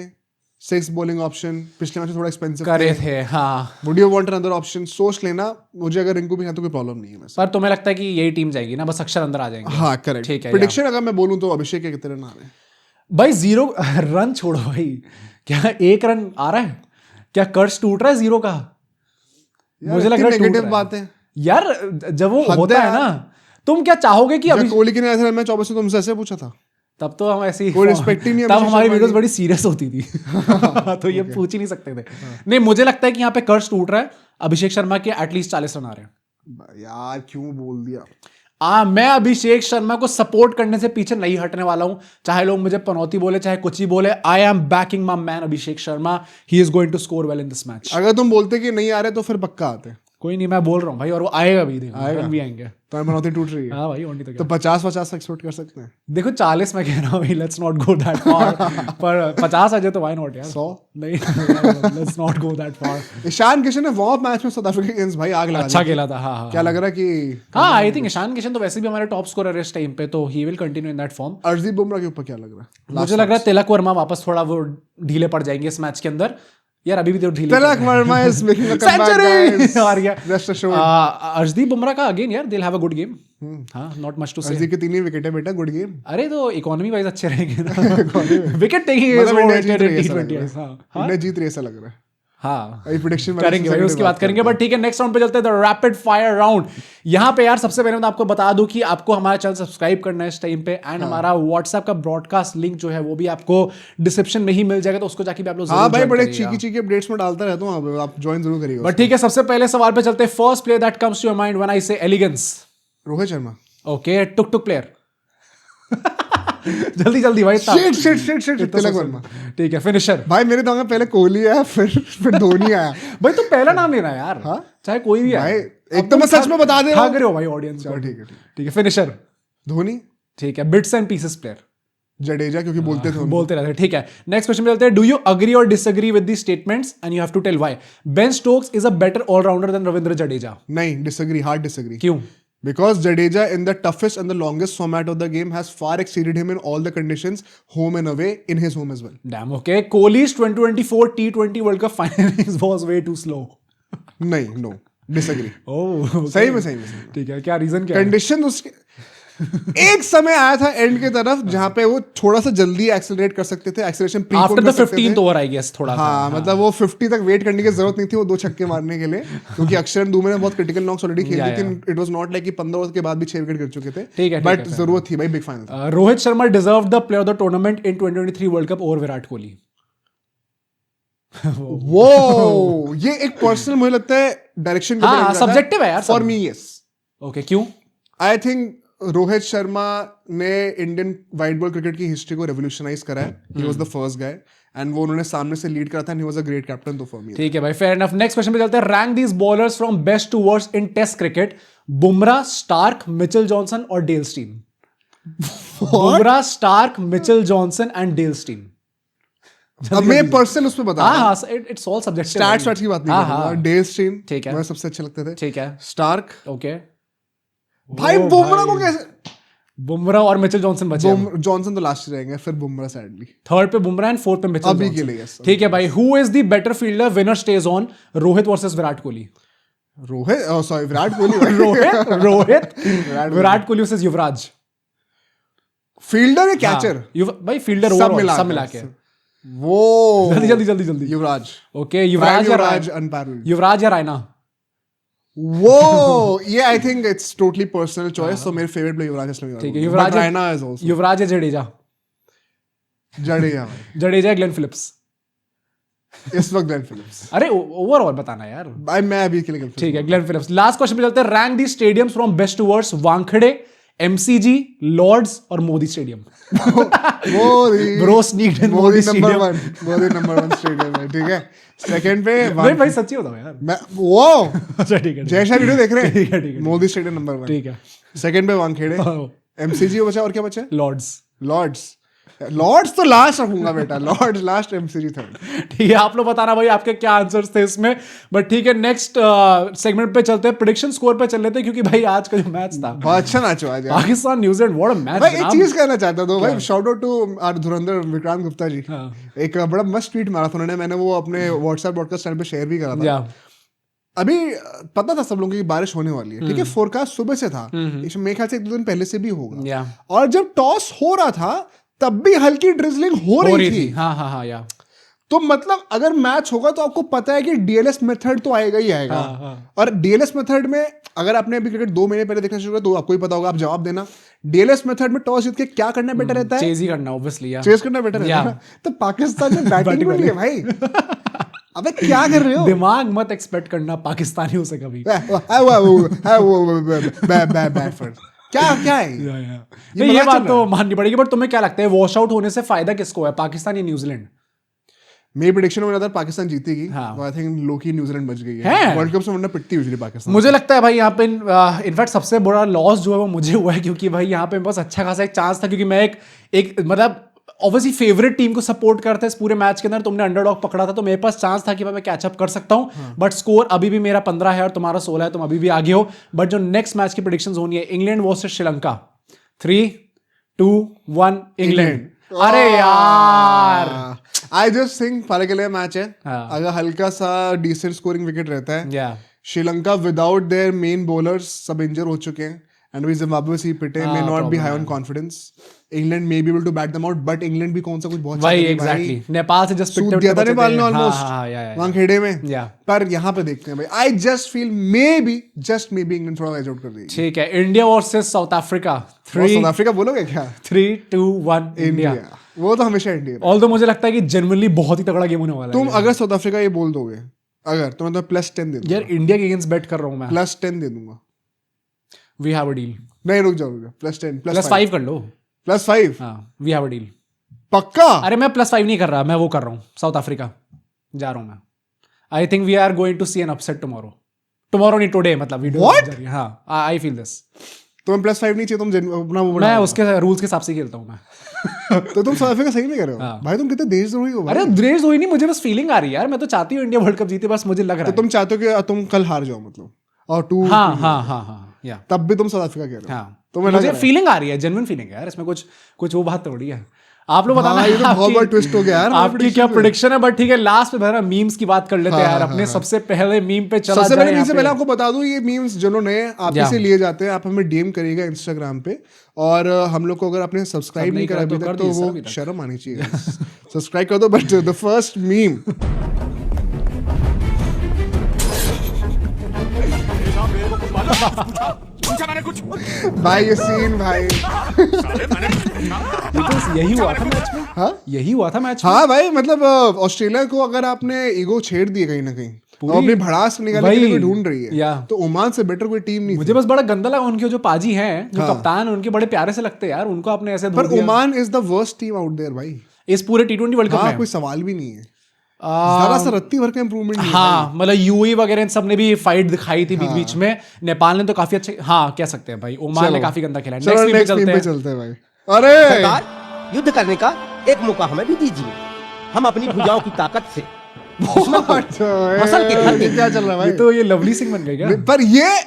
6 बॉलिंग ऑप्शन, पिछले मैच में थोड़ा एक्सपेंसिव करे थे। हाँ would you want another option, सोच लेना। मुझे अगर रिंकू भी है तो कोई प्रॉब्लम नहीं है वैसे। पर तुम्हें लगता है कि यही टीम जाएगी ना, बस अक्षर अंदर आ जाएंगे? हाँ करेक्ट। ठीक है प्रेडिक्शन अगर मैं बोलूं तो अभिषेक के कितने रन आ रहे हैं भाई? 0 रन छोड़ो भाई, क्या 1 रन आ रहा है? क्या कर्ज टूट रहा है 0 का? मुझे लग रहा है नेगेटिव बात है यार, जब वो होता है ना, तुम क्या चाहोगे कि अभी कोहली के ने ऐसे मैं 24 से तुमसे ऐसे पूछा था, तब तो हम ऐसे ही कोई रिस्पेक्ट ही नहीं है तब अभिषेक हमारी शर्मा वीडियोस की। बड़ी सीरियस होती थी तो ये पूछ ही नहीं सकते थे। नहीं मुझे लगता है कि यहाँ पे कर्ज टूट रहा है, अभिषेक शर्मा के एटलीस्ट 40 रन आ रहे हैं। यार क्यों बोल दिया? मैं अभिषेक शर्मा को सपोर्ट करने से पीछे नहीं हटने वाला हूं, चाहे लोग मुझे पनौती बोले चाहे कुछ ही बोले। I am backing my man Abhishek Sharma, he is going to score well in this match. अगर तुम बोलते कि नहीं आ रहे तो फिर पक्का आते। कोई नहीं, मैं बोल रहा हूँ भाई, और वो आएगा भी, रन भी आएंगे। तो मनौती टूट रही है। हाँ भाई, ओनली तो 50-50 एक्सपेक्ट कर सकते हैं। देखो 40 मैं कह रहा हूँ, लेट्स नॉट गो दैट फार पर 50 आ जाए तो व्हाई नॉट यार। 100 नहीं let's not go that far. Ishan Kishan ने वार्म मैच में साउथ अफ्रीका अगेंस्ट भाई आग लगा अच्छा दी। खेला था। हाँ क्या लग रहा है कि हाँ, आई थिंक ईशान किशन तो वैसे भी हमारे टॉप स्कोरर है इस टाइम पे, तो he will continue in that form. Arshdeep Bumrah के ऊपर क्या लग रहा है? मुझे लग रहा है तिलक वर्मा वापस थोड़ा वो ढीले पड़ जाएंगे इस मैच के अंदर। यार अभी भी तो ढीले Tilak Varma is making a comeback guys. आ गया। Rest assured. अर्शदीप बुमराह का अगेन यार, they will have a good game. हाँ, not much to say. Arshdeep के 3 ही विकेट है बेटा, गुड गेम। अरे तो इकोनॉमी वाइज अच्छे रहेंगे ना। विकेट टेकिंग मतलब इंडिया जीत रही है ऐसा लग T20। रहा है। हाँ इंडिया जीत रही है ऐसा लग रहा है। हाँ अभी प्रेडिक्शन करेंगे भाई, उसकी बात करेंगे। बट ठीक है, नेक्स्ट राउंड पे चलते हैं, द रैपिड फायर राउंड। यहाँ पे यार सबसे पहले मैं आपको बता दूं कि आपको हमारा चैनल सब्सक्राइब करना है इस टाइम पे, एंड हमारा व्हाट्सएप का ब्रॉडकास्ट लिंक जो है वो भी आपको डिस्क्रिप्शन में ही मिल जाएगा, तो उसको जाके भी आप लोग हाँ भाई, बड़े चीकी अपडेट्स में डालता रहता हूँ, आप ज्वाइन जरूर करिएगा। बट ठीक है, सबसे पहले सवाल पे चलते हैं। First player that comes to your mind when I say elegance? Rohit Sharma. Okay, टुक टुक प्लेयर। जल्दी जल्दी भाई। शिट तिलक वर्मा। ठीक है, फिनिशर। भाई मेरे दिमाग में पहले कोहली आया, फिर धोनी आया। भाई तो पहला नाम लेना यार। हाँ? चाहे कोई भी भाई है। एक तो मैं सच में बता दे रहा हूँ। रहे हो भाई ऑडियंस को। ठीक है ठीक है, फिनिशर धोनी। ठीक है, bits and pieces player. Jadeja, क्योंकि बोलते थे बोलते रहते हैं। ठीक है, नेक्स्ट क्वेश्चन पे चलते हैं। डू यू अग्री और disagree with the statements and you have to tell why? Ben Stokes is a better allrounder than Ravindra Jadeja. नहीं, डिसएग्री, हार्ड डिसएग्री। क्यों? Because Jadeja in the toughest and the longest format of the game has far exceeded him in all the conditions, home and away, in his home as well. Damn, okay. Kohli's 2024 T20 World Cup final was way too slow. नहीं, no, disagree. Oh, okay. सही में। ठीक है, क्या reason क्या है? Condition उसके एक समय आया था एंड की तरफ जहां पे वो थोड़ा सा जल्दी एक्सेलरेट कर सकते थे, acceleration after the 15th over I guess थोड़ा। हाँ, मतलब वो 50 तक वेट करने की जरूरत नहीं थी वो 2 छक्के मारने के लिए, क्योंकि अक्षरन दुबे ने बहुत क्रिटिकल नॉक्स ऑलरेडी खेल दी थी। इट वाज नॉट लाइक कि 15 ओवर के बाद भी 6 विकेट गिर चुके थे। ठीक है, बट जरूरत थी भाई big final. Rohit Sharma deserve the player of the tournament in 2023 world cup over Virat Kohli. वो ये एक पर्सनल मुझे लगता है डायरेक्शन हाँ, सब्जेक्टिव है यार। For me yes. ओके, क्यों? आई थिंक रोहित शर्मा ने इंडियन वाइट बॉल क्रिकेट की हिस्ट्री को रेवोल्यूशनाइज करा है। He was the first guy and वो उन्होंने सामने से लीड करा था and he was a great captain तो फॉर मी। ठीक है भाई, फेयर इनफ। नेक्स्ट क्वेश्चन पे चलते हैं। Rank these bowlers from best to worst in test cricket? Bumrah, Starc, Mitchell Johnson और Dale Steyn. Bumrah, Starc, Mitchell Johnson and Dale Steyn. अब मैं पर्सनल उस पे बता हाँ, इट्स ऑल सब्जेक्टिव। स्टैट्स की बात नहीं कर रहा। डेल स्टीन ठीक है, मुझे सबसे अच्छे लगते थे। ठीक है, स्टार्क। ओके। भाई बुमराह को कैसे? बुमराह और मिचेल जॉनसन बचे। जॉनसन तो लास्ट रहेंगे, फिर बुमराह सैडली। थर्ड पे बुमराह एंड फोर्थ पे मिचेल अभी के लिए। ठीक है भाई, who is the better fielder? Winner stage on, Rohit versus Virat Kohli. Rohit, sorry Virat Kohli. Rohit Virat Kohli versus Yuvraj. Fielder या कैचर? भाई फील्डर ओवरऑल सब मिला के। वो जल्दी युवराज। ओके, युवराज अनपैरेलल्ड। युवराज या रायना? वो ये I think it's totally personal choice. तो मेरे फेवरेट प्लेयर युवराज इसलिए। ठीक है, युवराज रायना इज आल्सो। युवराज या जडेजा? Jadeja Glenn Phillips? इस वक्त ग्लेन फिलिप्स। अरे ओवरऑल बताना यार। भाई मैं अभी के लिए ठीक है, ग्लेन फिलिप्स। लास्ट क्वेश्चन पे चलते हैं। Rank the stadiums from best to worst? Wankhede, MCG, Lord's और Modi stadium. Bro sneaked in Modi stadium. Modi number 1 stadium है। ठीक है, सेकंड पे भाई सच्ची बताओ यार। मैं वो अच्छा ठीक है, जैसा वीडियो देख रहे हैं। ठीक है, मोदी स्टेडियम नंबर 1। ठीक है, सेकंड पे वानखेड़े, एमसीजी बचा और क्या बचा? लॉर्ड्स। लॉर्ड्स तो लास्ट रखूंगा बेटा, लॉर्ड्स लास्ट, एमसीजी थर्ड। ठीक है, आप लोग बताना भाई आपके क्या आंसर्स थे इसमें। बट ठीक है, नेक्स्ट सेगमेंट पे चलते हैं, प्रेडिक्शन स्कोर पे चल लेते हैं, क्योंकि भाई आज का जो मैच था बहुत अच्छा मैच हुआ आज। Pakistan New Zealand, what a match. भाई एक चीज कहना चाहता था भाई, शाउट आउट टू आवर धुरंधर विक्रांत गुप्ता जी। एक बड़ा मस्त ट्वीट मारा था उन्होंने, मैंने वो अपने व्हाट्सएप ब्रॉडकास्ट चैनल पे शेयर भी करा था। अभी पता था सब लोगों की बारिश होने वाली है, ठीक है, फोरकास्ट सुबह से था, मेरे ख्याल से एक दो दिन पहले से भी होगा। और जब टॉस हो रहा था तब भी हल्की ड्रिजलिंग हो रही थी। हाँ या तो मतलब अगर मैच होगा तो आपको पता है कि डीएलएस मेथड तो आएगा ही आएगा। और डीएलएस मेथड में अगर आपने अभी क्रिकेट 2 महीने पहले देखना शुरू किया तो आपको ही पता होगा, आप जवाब देना। डीएलएस मेथड में टॉस जीत के क्या करना बेटर रहता है? चेज ही करना, ऑब्वियसली चेज करना बेटर रहता है ना। तो पाकिस्तान में बैटिंग में भाई अबे क्या कर रहे हो? दिमाग मत एक्सपेक्ट करना पाकिस्तानियों से कभी। क्या है ये बात तो माननी पड़ेगी। बट तुम्हें क्या लगता है वॉश आउट होने से फायदा किसको है, पाकिस्तान या न्यूजीलैंड? मेरी प्रेडिक्शन में नजर पाकिस्तान जीतेगी। आई थिंक लोकी न्यूजीलैंड बच गई है वर्ल्ड कप से, वरना पिटती यूजुअली पाकिस्तान। मुझे लगता है भाई यहाँ पे इनफैक्ट सबसे बड़ा लॉस जो है वो मुझे हुआ है, क्योंकि भाई यहाँ पे बस अच्छा खासा एक चांस था, क्योंकि मैं एक मतलब ऑब्वियसली फेवरेट टीम को सपोर्ट करता है इस पूरे मैच के अंदर। तुमने अंडरडॉग पकड़ा था तो मेरे पास चांस था कि मैं कैचअप कर सकता हूं। बट स्कोर अभी भी मेरा 15 है और तुम्हारा 16 है, तुम अभी भी आगे हो। बट जो नेक्स्ट मैच की प्रेडिक्शंस होनी है, इंग्लैंड वर्सेस श्रीलंका, 3, 2, 1 इंग्लैंड। अरे यार आई जस्ट थिंक फाइनल के लिए मैच है। अगर हल्का सा डिसेंट स्कोरिंग विकेट रहता है, Sri Lanka without their main bowlers सब इंजर हो चुके हैं, and we Zimbabwe see पिटे may not be high on confidence. England may be able to bat them out, but England भी कौन सा कुछ बहुत भाई exactly नेपाल से just सूट दिया था नेपाल ने almost वहाँ खेड़े में। पर यहाँ पे देखते हैं भाई, I just feel just maybe England थोड़ा edge out कर देगी। ठीक है, India versus south Africa, south Africa बोलोगे क्या? 3, 2, 1 इंडिया। वो तो हमेशा इंडिया। ऑल्दो मुझे लगता है कि जेन्युइनली बहुत ही तगड़ा गेम होने वाला है। तुम अगर साउथ अफ्रीका ये बोल दोगे, अगर तो मैं +10 दे दूंगा यार, इंडिया के अगेंस्ट बेट कर रहा हूँ मैं, +10 दे दूंगा। We have a deal. नहीं रुक जाओ, +10 +5 कर लो। +5 हाँ, we have a deal. पक्का? अरे मैं +5 नहीं कर रहा, मैं वो कर रहा हूँ, साउथ अफ्रीका जा रहा हूँ मैं। I think we are going to see an upset tomorrow नहीं टुडे, मतलब वीडियो। What? हाँ, आई फील दिस। तुम्हें +5 नहीं चाहिए, तुम अपना वो मैं उसके रूल्स के हिसाब से खेलता हूँ मैं। तो तुम साउथ अफ्रीका सही नहीं कर रहे हो भाई, तुम कितने देशद्रोही हो भाई। अरे देशद्रोही नहीं, मुझे बस फीलिंग आ रही है यार, मैं तो चाहती हूँ इंडिया वर्ल्ड कप जीते, बस मुझे लग रहा है। तो तुम चाहते हो कि तुम कल हार जाओ मतलब, और 2 हाँ तब भी तुम साउथ अफ्रीका कह रहे हो। हाँ, तो मुझे फीलिंग आ रही है, जेन्युइन फीलिंग है यार, इसमें कुछ वो बात थोड़ी है। आप लोग बताना, ये तो बहुत बड़ा ट्विस्ट हो गया यार। आपकी क्या प्रेडिक्शन है? बट ठीक है, लास्ट पे भरा मीम्स की बात कर लेते हैं यार अपने। सबसे पहले मीम पे चला जाए। सबसे पहले आपको बता दूं, ये मीम्स जो नए आप से लिए जाते हैं, आप हमें डीएम करिएगा इंस्टाग्राम पे, और हम लोग को अगर आपने सब्सक्राइब नहीं करा अभी तक तो वो शर्म आनी चाहिए, सब्सक्राइब कर दो। बट द फर्स्ट मीम, भाई ये सीन भाई यही हुआ था मैच में। हाँ यही हुआ था मैच में। हाँ भाई, मतलब ऑस्ट्रेलिया को अगर आपने ईगो छेड़ दिए कहीं ना कहीं, अपनी भड़ास निकालने के लिए ढूंढ रही है, तो ओमान से बेटर कोई टीम नहीं। मुझे बस बड़ा गंदा लगा, उनके जो पाजी हैं, जो कप्तान, उनके बड़े प्यारे से लगते हैं यार, उनको आपने ऐसे। पर Oman is the worst team out there भाई, इस पूरे T20 वर्ल्ड कप में। कोई सवाल भी नहीं है, जरा सा रत्ती भर का इंप्रूवमेंट नहीं है। हाँ, मतलब यूएई वगैरह इन सब ने भी फाइट दिखाई थी बीच बीच में। नेपाल ने तो काफी अच्छे, हाँ कह सकते हैं भाई, ओमान ने काफी गंदा खेला। नेक्स्ट टीम पे चलते हैं भाई। अरे युद्ध करने का एक मौका हमें भी दीजिए, हम अपनी भुजाओं की ताकत से क्या चल रहा है भाई? तो ये लवली सिंह बन गए क्या? पर ये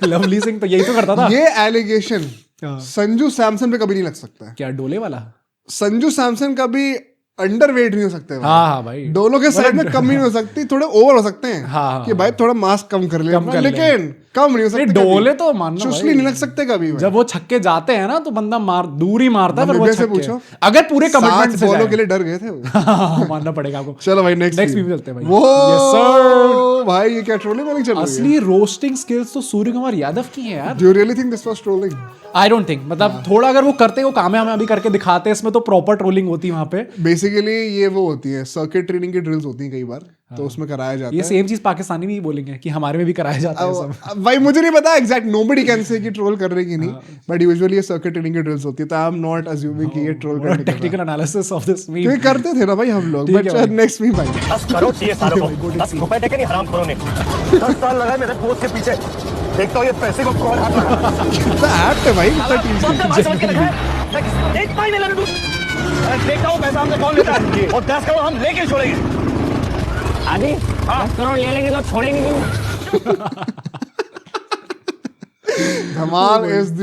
लवली सिंह तो यही तो करता था। ये एलिगेशन संजू सैमसन पे कभी नहीं लग सकता है। क्या डोले वाला? संजू सैमसन कभी अंडरवेट नहीं हो सकते भाई। हाँ भाई, दोनों के साइड में कम नहीं हो सकती, थोड़े ओवर हो सकते हैं। हाँ, कि भाई थोड़ा मास्क कम कर ले, लेकिन कम नहीं हो सकते। डोले तो मानना चुस्ली नहीं लग सकते कभी। जब वो छक्के जाते हैं ना तो बंदा दूर ही मारता है। पर वो से पूछो, अगर पूरे कमिटमेंट से बॉलों के लिए डर गए थे वो। मानना पड़ेगा आपको। चलो भाई नेक्स्ट वीक चलते हैं भाई। वो यस सर भाई, ये क्या ट्रोलिंग वाली चल रही है? असली रोस्टिंग स्किल्स तो सूर्य कुमार यादव की है यार। Do you really think this was trolling? I don't think, मतलब थोड़ा अगर वो करते, वो कामयाबी करके दिखाते, इसमें तो प्रॉपर ट्रोलिंग होती है वहां पे। बेसिकली ये वो होती है, सर्किट ट्रेनिंग की ड्रिल्स होती हैं कई बार, तो उसमें कराया जाता है। ये सेम चीज पाकिस्तानी भी बोलेंगे कि हमारे में भी कराया जाता है सब। भाई मुझे नहीं पता एग्जैक्ट, नोबडी कैन से कि ट्रोल कर रहे हैं कि नहीं, बट यूजुअली ये सर्किट ट्रेनिंग की ड्रिल्स होती है, तो आई एम नॉट अज्यूमिंग कि ये ट्रोल करने का technical analysis of this meme क्योंकि करते थे ना भाई हम लोग। बट नेक्स्ट मीम भाई, 10 करोड़ चाहिए सालों को, 10 रुपए देके नहीं हरामखोरों ने 10 साल लगाए मेरे पोस्ट के पीछे, देखता हूँ ये पैसे को कौन हाथ लगा। कितना ऐप्ट है भाई, कितना टीम एक महीने लगे दूध। अरे देखता हूँ पैसा हमसे कौन लेता है और 10 करोड़ हम लेके छोड़ेंगे। आदि 10 करोड़ ले लेंगे तो छोड़ेंगे क्यों? Dhamaal is the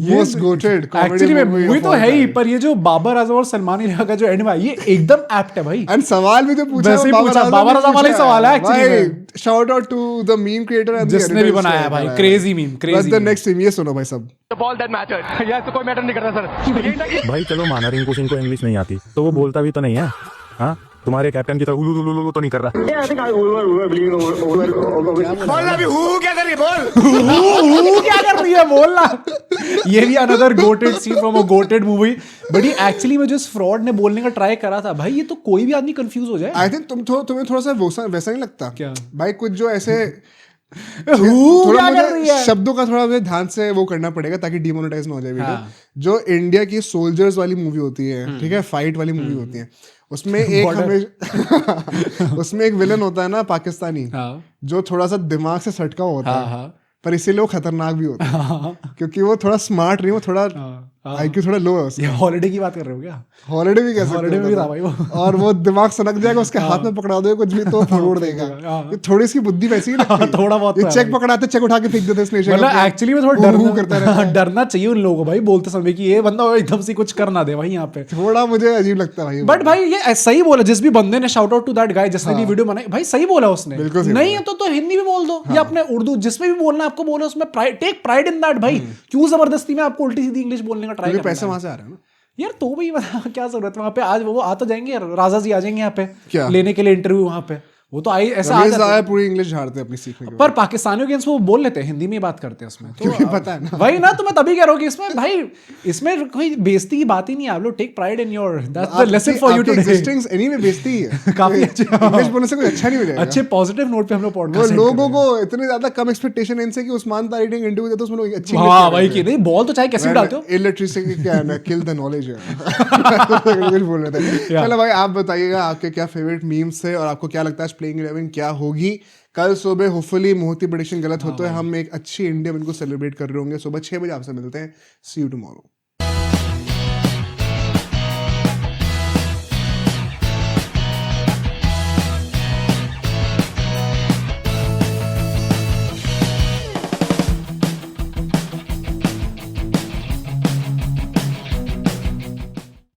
most goated actually में मूवी तो है ही, पर ये जो बाबर आजम और सलमान अली का जो एंड में ये एकदम एप्ट है भाई। एंड सवाल भी जो पूछा वैसे ही पूछा, बाबर आजम वाला ही सवाल है actually. Shout out to the meme creator and जिसने भी बनाया भाई, crazy meme, crazy. But the next meme ये सुनो भाई सब। The ball that mattered. यह तो कोई मैटर नहीं करता सर। भाई चलो माना रिंकू सिंह को इंग्लिश नहीं आती तो वो बोलता भी तो नहीं है। हाँ तुम्हारे कैप्टन की तरह उलू तो नहीं कर रहा। बोलना भी क्या कर रही है बोल। क्या कर रही है बोलना। ये भी another goated scene from a goated movie. But ये एक्चुअली में जो इस फ्रॉड ने बोलने का ट्राई करा था भाई, ये तो कोई भी आदमी कंफ्यूज हो जाए। आई थिंक तुम्हें थोड़ा सा वैसा नहीं लगता क्या भाई? कुछ जो ऐसे क्या कर रही है? शब्दों का थोड़ा मुझे ध्यान से वो करना पड़ेगा ताकि डिमोनेटाइज ना हो जाए वीडियो। जो इंडिया की सोल्जर्स वाली मूवी होती है, ठीक है, फाइट वाली मूवी होती है, उसमें एक उसमें एक विलन होता है ना पाकिस्तानी, जो थोड़ा सा दिमाग से सटका होता है, पर इसीलिए वो खतरनाक भी होता है क्योंकि वो थोड़ा स्मार्ट नहीं, वो थोड़ा आईक्यू थोड़ा लो है उसका। ये हॉलिडे की बात कर रहे हो क्या? हॉलिडे भी कैसे? हॉलिडे में भी था भाई वो। और वो दिमाग सनक जाएगा, उसके हाथ में पकड़ा दो कुछ भी तो फोड़ देगा। ये थोड़ी सी बुद्धि वैसी ही लगती है। थोड़ा बहुत ये चेक पकड़ाते, चेक उठा के फेंक देते स्नेश। मतलब एक्चुअली में थोड़ा डरना चाहिए उन लोगों को भाई बोलते समय कि ये बंदा एकदम से कुछ कर ना दे भाई यहाँ पे। थोड़ा मुझे अजीब लगता है भाई। बट भाई ये सही बोला, जिस भी बंदे ने shout out to that guy जिसने भी वीडियो बनाई, भाई सही बोला उसने। नहीं है तो हिंदी भी बोल दो या अपने उर्दू जिसमें भी बोलना आपको बोलो, उसमें टेक प्राइड इन दैट भाई। क्यों जबरदस्ती में आपको उल्टी सीधी इंग्लिश बोलने का ट्राई करना है? पैसे वहां से आ रहे हैं ना यार, तो भी क्या जरूरत है वहां पे? आज वो आ तो जाएंगे, राजा जी आ जाएंगे यहाँ पे क्या लेने के लिए इंटरव्यू वहां पे। वो तो आई ऐसा पूरी इंग्लिश झाड़ते हैं अपनी सीखने के पर पाकिस्तानियों के वो बोल लेते हैं, हिंदी में बात करते हैं उसमें तो पता है ना। वही ना, तो मैं तभी कह रहा हूँ कि इसमें भाई इसमें कोई बेइज्जती की बात ही नहीं है। आप लोग take pride in your, that's the lesson for you today. Existence anyway बेइज्जती है। काफी अच्छे इंग्लिश बोलने से कुछ अच्छा नहीं हो जाएगा। अच्छे पॉजिटिव नोट पे हम लोग वो पॉडकास्ट लोगों को इतने ज्यादा कम एक्सपेक्टेशन इनसे कि उस्मान तारिक ने इंटरव्यू देता उसमें लोग अच्छी हां भाई की नहीं बॉल तो चाहे कैसे भी डालते हो। इलिटरेसी की क्या है ना, किल द नॉलेज है। कुछ बोल रहे थे। चलो भाई आप बताइएगा आपके क्या फेवरेट मीम्स थे और आपको क्या लगता है प्लेइंग 11 क्या होगी कल सुबह। होपफुली मोहिती प्रेडिक्शन गलत होता है, हम एक अच्छी इंडिया को सेलिब्रेट कर रहे होंगे। सुबह 6 बजे आपसे मिलते हैं। सी यू टुमारो।